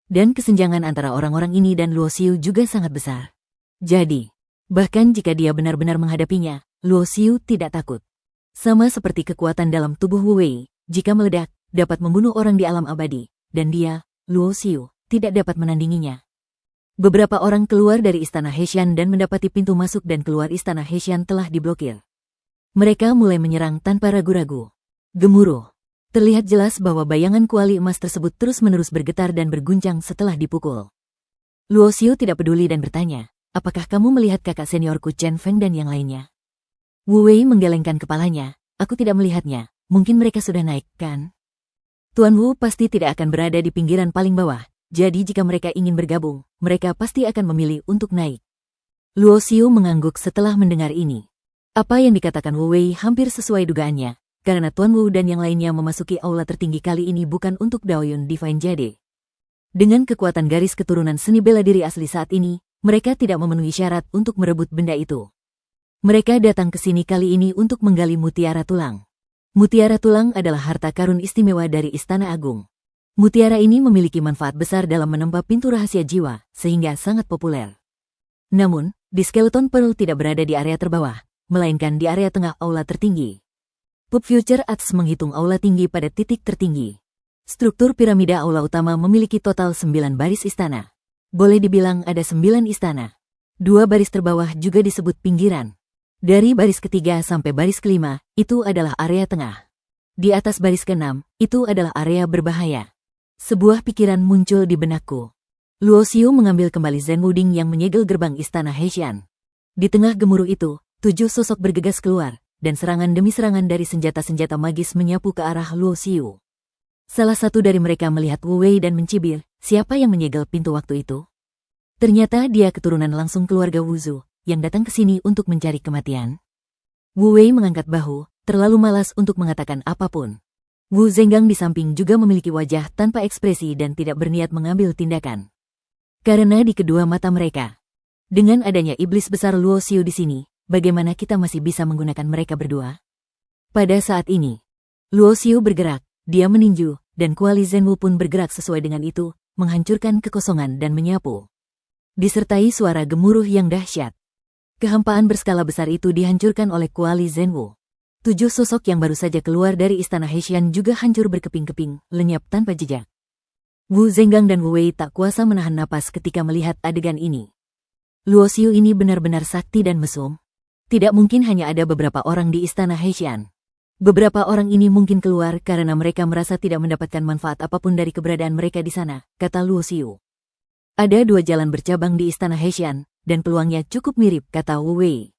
Dan kesenjangan antara orang-orang ini dan Luo Xiu juga sangat besar. Jadi, bahkan jika dia benar-benar menghadapinya, Luo Xiu tidak takut. Sama seperti kekuatan dalam tubuh Wu Wei, jika meledak, dapat membunuh orang di alam abadi, dan dia, Luo Xiu, tidak dapat menandinginya. Beberapa orang keluar dari istana Hexian dan mendapati pintu masuk dan keluar istana Hexian telah diblokir. Mereka mulai menyerang tanpa ragu-ragu. Gemuruh. Terlihat jelas bahwa bayangan kuali emas tersebut terus-menerus bergetar dan berguncang setelah dipukul. Luo Xiu tidak peduli dan bertanya, apakah kamu melihat kakak seniorku Chen Feng dan yang lainnya? Wu Wei menggelengkan kepalanya, aku tidak melihatnya, mungkin mereka sudah naik, kan? Tuan Wu pasti tidak akan berada di pinggiran paling bawah, jadi jika mereka ingin bergabung, mereka pasti akan memilih untuk naik. Luo Xiu mengangguk setelah mendengar ini. Apa yang dikatakan Wu Wei hampir sesuai dugaannya, karena Tuan Wu dan yang lainnya memasuki aula tertinggi kali ini bukan untuk Daoyun Divine Jade. Dengan kekuatan garis keturunan seni bela diri asli saat ini, mereka tidak memenuhi syarat untuk merebut benda itu. Mereka datang ke sini kali ini untuk menggali mutiara tulang. Mutiara tulang adalah harta karun istimewa dari Istana Agung. Mutiara ini memiliki manfaat besar dalam menempa pintu rahasia jiwa, sehingga sangat populer. Namun, di Skeleton Pearl tidak berada di area terbawah, melainkan di area tengah aula tertinggi. Pub Future Arts menghitung aula tinggi pada titik tertinggi. Struktur piramida aula utama memiliki total 9 baris istana. Boleh dibilang ada 9 istana. 2 baris terbawah juga disebut pinggiran. Dari baris ketiga sampai baris kelima, itu adalah area tengah. Di atas baris keenam, itu adalah area berbahaya. Sebuah pikiran muncul di benakku. Luo Xiu mengambil kembali Zen Wuding yang menyegel gerbang istana Hexian. Di tengah gemuruh itu, 7 sosok bergegas keluar, dan serangan demi serangan dari senjata-senjata magis menyapu ke arah Luo Xiu. Salah satu dari mereka melihat Wu Wei dan mencibir, siapa yang menyegel pintu waktu itu? Ternyata dia keturunan langsung keluarga Wuzu, yang datang ke sini untuk mencari kematian. Wu Wei mengangkat bahu, terlalu malas untuk mengatakan apapun. Wu Zenggang di samping juga memiliki wajah tanpa ekspresi dan tidak berniat mengambil tindakan. Karena di kedua mata mereka, dengan adanya iblis besar Luo Xiu di sini, bagaimana kita masih bisa menggunakan mereka berdua? Pada saat ini, Luo Xiu bergerak, dia meninju, dan kuali Zenwu pun bergerak sesuai dengan itu, menghancurkan kekosongan dan menyapu. Disertai suara gemuruh yang dahsyat. Kehampaan berskala besar itu dihancurkan oleh kuali Zenwu. 7 sosok yang baru saja keluar dari istana Hexian juga hancur berkeping-keping, lenyap tanpa jejak. Wu Zenggang dan Wu Wei tak kuasa menahan napas ketika melihat adegan ini. Luo Xiu ini benar-benar sakti dan mesum. Tidak mungkin hanya ada beberapa orang di istana Hexian. Beberapa orang ini mungkin keluar karena mereka merasa tidak mendapatkan manfaat apapun dari keberadaan mereka di sana, kata Luo Xiu. Ada 2 jalan bercabang di istana Hexian, dan peluangnya cukup mirip, kata Wu Wei.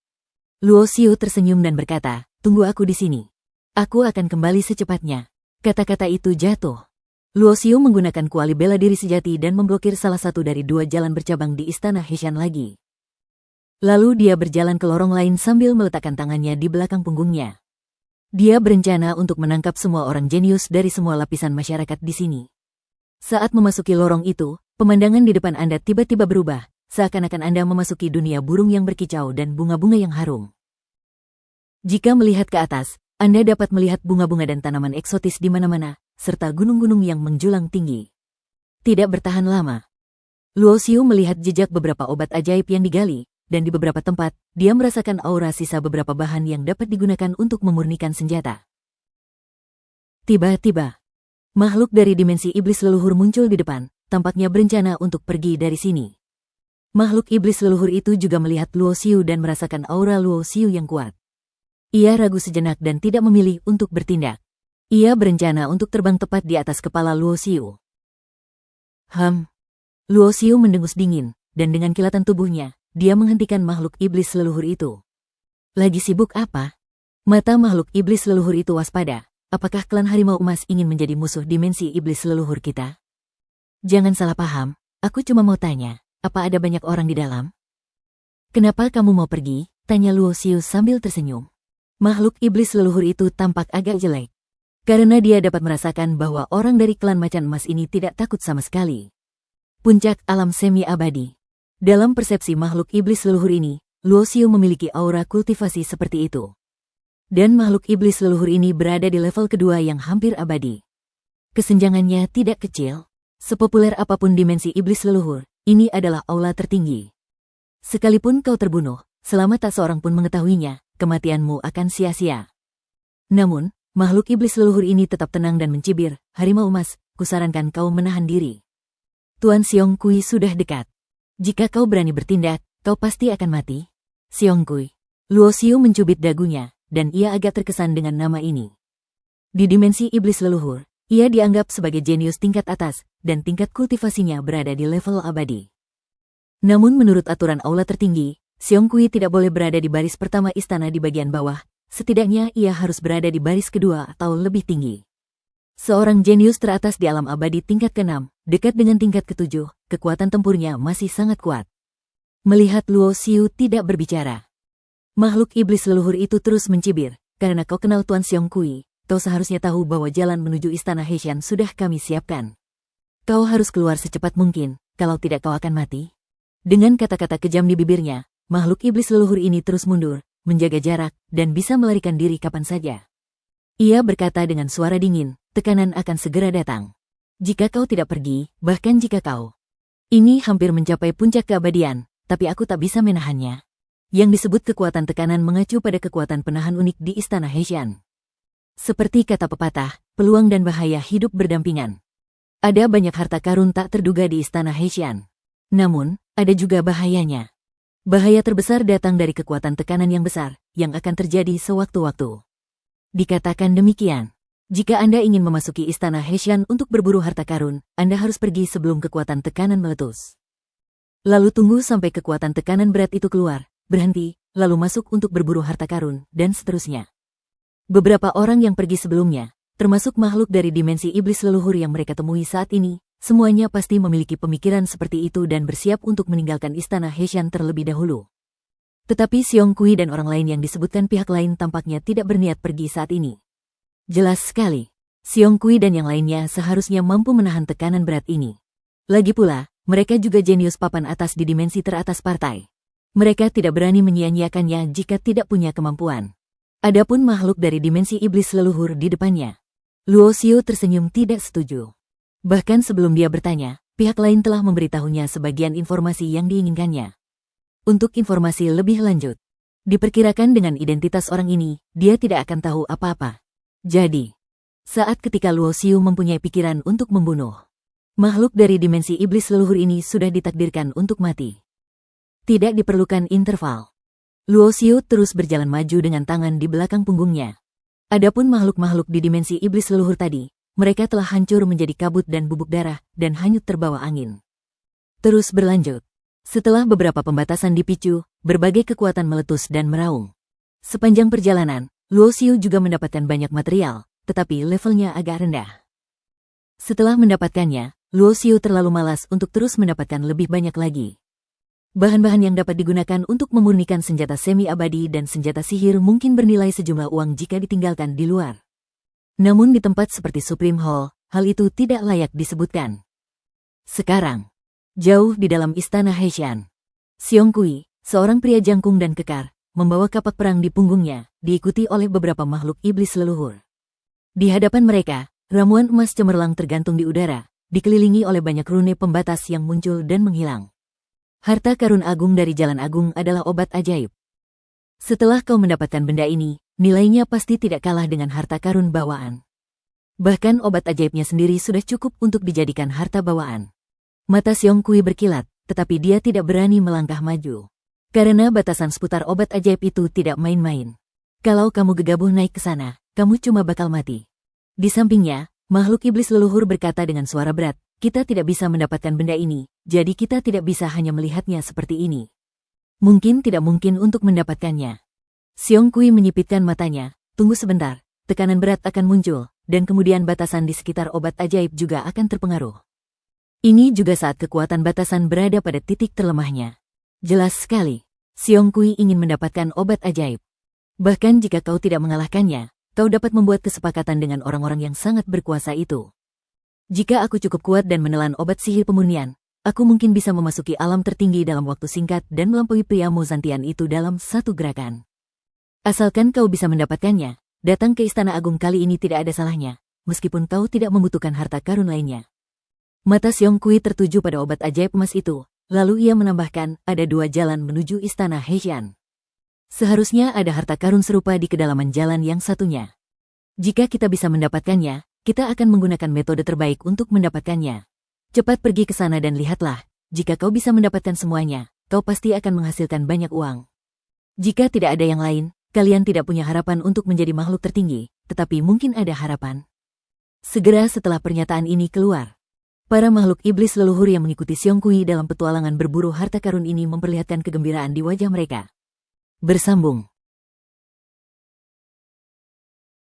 Luo Xiu tersenyum dan berkata, tunggu aku di sini. Aku akan kembali secepatnya. Kata-kata itu jatuh. Luo Xiu menggunakan kuali bela diri sejati dan memblokir salah satu dari 2 jalan bercabang di istana Hexian lagi. Lalu dia berjalan ke lorong lain sambil meletakkan tangannya di belakang punggungnya. Dia berencana untuk menangkap semua orang jenius dari semua lapisan masyarakat di sini. Saat memasuki lorong itu, pemandangan di depan Anda tiba-tiba berubah, seakan-akan Anda memasuki dunia burung yang berkicau dan bunga-bunga yang harum. Jika melihat ke atas, Anda dapat melihat bunga-bunga dan tanaman eksotis di mana-mana, serta gunung-gunung yang menjulang tinggi. Tidak bertahan lama. Luo Xiu melihat jejak beberapa obat ajaib yang digali, dan di beberapa tempat, dia merasakan aura sisa beberapa bahan yang dapat digunakan untuk memurnikan senjata. Tiba-tiba, makhluk dari dimensi iblis leluhur muncul di depan, tampaknya berencana untuk pergi dari sini. Makhluk iblis leluhur itu juga melihat Luo Xiu dan merasakan aura Luo Xiu yang kuat. Ia ragu sejenak dan tidak memilih untuk bertindak. Ia berencana untuk terbang tepat di atas kepala Luo Xiu. Luo Xiu mendengus dingin, dan dengan kilatan tubuhnya, dia menghentikan makhluk iblis leluhur itu. Lagi sibuk apa? Mata makhluk iblis leluhur itu waspada. Apakah klan harimau emas ingin menjadi musuh dimensi iblis leluhur kita? Jangan salah paham, aku cuma mau tanya, apa ada banyak orang di dalam? Kenapa kamu mau pergi? Tanya Luo Xiu sambil tersenyum. Makhluk iblis leluhur itu tampak agak jelek. Karena dia dapat merasakan bahwa orang dari klan macan emas ini tidak takut sama sekali. Puncak alam semi abadi. Dalam persepsi makhluk iblis leluhur ini, Luo Xiu memiliki aura kultivasi seperti itu. Dan makhluk iblis leluhur ini berada di level kedua yang hampir abadi. Kesenjangannya tidak kecil. Sepopuler apapun dimensi iblis leluhur, ini adalah aula tertinggi. Sekalipun kau terbunuh, selama tak seorang pun mengetahuinya, kematianmu akan sia-sia. Namun, makhluk iblis leluhur ini tetap tenang dan mencibir. Harimau emas, kusarankan kau menahan diri. Tuan Xiong Kui sudah dekat. Jika kau berani bertindak, kau pasti akan mati. Xiong Kui. Luo Xiu mencubit dagunya, dan ia agak terkesan dengan nama ini. Di dimensi iblis leluhur, ia dianggap sebagai jenius tingkat atas, dan tingkat kultivasinya berada di level abadi. Namun menurut aturan aula tertinggi, Xiong Kui tidak boleh berada di baris pertama istana di bagian bawah, setidaknya ia harus berada di baris kedua atau lebih tinggi. Seorang jenius teratas di alam abadi tingkat ke-6, dekat dengan tingkat ke-7, kekuatan tempurnya masih sangat kuat. Melihat Luo Xiu tidak berbicara, makhluk iblis leluhur itu terus mencibir, karena kau kenal Tuan Xiong Kui, kau seharusnya tahu bahwa jalan menuju istana Heishan sudah kami siapkan. Kau harus keluar secepat mungkin, kalau tidak kau akan mati. Dengan kata-kata kejam di bibirnya, makhluk iblis leluhur ini terus mundur, menjaga jarak, dan bisa melarikan diri kapan saja. Ia berkata dengan suara dingin, tekanan akan segera datang. Jika kau tidak pergi, bahkan jika kau ini hampir mencapai puncak keabadian, tapi aku tak bisa menahannya. Yang disebut kekuatan tekanan mengacu pada kekuatan penahan unik di istana Heishan. Seperti kata pepatah, peluang dan bahaya hidup berdampingan. Ada banyak harta karun tak terduga di istana Heishan. Namun, ada juga bahayanya. Bahaya terbesar datang dari kekuatan tekanan yang besar, yang akan terjadi sewaktu-waktu. Dikatakan demikian, jika Anda ingin memasuki istana Heishan untuk berburu harta karun, Anda harus pergi sebelum kekuatan tekanan meletus. Lalu tunggu sampai kekuatan tekanan berat itu keluar, berhenti, lalu masuk untuk berburu harta karun, dan seterusnya. Beberapa orang yang pergi sebelumnya, termasuk makhluk dari dimensi iblis leluhur yang mereka temui saat ini, semuanya pasti memiliki pemikiran seperti itu dan bersiap untuk meninggalkan istana Heishan terlebih dahulu. Tetapi Xiong Kui dan orang lain yang disebutkan pihak lain tampaknya tidak berniat pergi saat ini. Jelas sekali, Xiong Kui dan yang lainnya seharusnya mampu menahan tekanan berat ini. Lagi pula, mereka juga jenius papan atas di dimensi teratas partai. Mereka tidak berani menyia-nyiakannya jika tidak punya kemampuan. Adapun makhluk dari dimensi iblis leluhur di depannya, Luo Xiu tersenyum tidak setuju. Bahkan sebelum dia bertanya, pihak lain telah memberitahunya sebagian informasi yang diinginkannya. Untuk informasi lebih lanjut, diperkirakan dengan identitas orang ini, dia tidak akan tahu apa-apa. Jadi, saat ketika Luo Xiu mempunyai pikiran untuk membunuh, makhluk dari dimensi iblis leluhur ini sudah ditakdirkan untuk mati. Tidak diperlukan interval. Luo Xiu terus berjalan maju dengan tangan di belakang punggungnya. Adapun makhluk-makhluk di dimensi iblis leluhur tadi, mereka telah hancur menjadi kabut dan bubuk darah, dan hanyut terbawa angin. Terus berlanjut. Setelah beberapa pembatasan dipicu, berbagai kekuatan meletus dan meraung. Sepanjang perjalanan, Luo Xiu juga mendapatkan banyak material, tetapi levelnya agak rendah. Setelah mendapatkannya, Luo Xiu terlalu malas untuk terus mendapatkan lebih banyak lagi. Bahan-bahan yang dapat digunakan untuk memurnikan senjata semi-abadi dan senjata sihir mungkin bernilai sejumlah uang jika ditinggalkan di luar. Namun di tempat seperti Supreme Hall, hal itu tidak layak disebutkan. Sekarang, jauh di dalam istana Heishan, Xiong Kui, seorang pria jangkung dan kekar, membawa kapak perang di punggungnya, diikuti oleh beberapa makhluk iblis leluhur. Di hadapan mereka, ramuan emas cemerlang tergantung di udara, dikelilingi oleh banyak rune pembatas yang muncul dan menghilang. Harta karun agung dari Jalan Agung adalah obat ajaib. Setelah kau mendapatkan benda ini, nilainya pasti tidak kalah dengan harta karun bawaan. Bahkan obat ajaibnya sendiri sudah cukup untuk dijadikan harta bawaan. Mata Xiong Kui berkilat, tetapi dia tidak berani melangkah maju. Karena batasan seputar obat ajaib itu tidak main-main. Kalau kamu gegabah naik ke sana, kamu cuma bakal mati. Di sampingnya, makhluk iblis leluhur berkata dengan suara berat, kita tidak bisa mendapatkan benda ini, jadi kita tidak bisa hanya melihatnya seperti ini. Mungkin tidak mungkin untuk mendapatkannya. Xiong Kui menyipitkan matanya. Tunggu sebentar, tekanan berat akan muncul, dan kemudian batasan di sekitar obat ajaib juga akan terpengaruh. Ini juga saat kekuatan batasan berada pada titik terlemahnya. Jelas sekali, Xiong Kui ingin mendapatkan obat ajaib. Bahkan jika kau tidak mengalahkannya, kau dapat membuat kesepakatan dengan orang-orang yang sangat berkuasa itu. Jika aku cukup kuat dan menelan obat sihir pemurnian, aku mungkin bisa memasuki alam tertinggi dalam waktu singkat dan melampaui pria Mozantian itu dalam satu gerakan. Asalkan kau bisa mendapatkannya, datang ke Istana Agung kali ini tidak ada salahnya, meskipun kau tidak membutuhkan harta karun lainnya. Mata Xiong Kui tertuju pada obat ajaib emas itu, lalu ia menambahkan, ada 2 jalan menuju Istana Hexian. Seharusnya ada harta karun serupa di kedalaman jalan yang satunya. Jika kita bisa mendapatkannya, kita akan menggunakan metode terbaik untuk mendapatkannya. Cepat pergi ke sana dan lihatlah, jika kau bisa mendapatkan semuanya, kau pasti akan menghasilkan banyak uang. Jika tidak ada yang lain, kalian tidak punya harapan untuk menjadi makhluk tertinggi, tetapi mungkin ada harapan. Segera setelah pernyataan ini keluar, para makhluk iblis leluhur yang mengikuti Xiong Kui dalam petualangan berburu harta karun ini memperlihatkan kegembiraan di wajah mereka. Bersambung.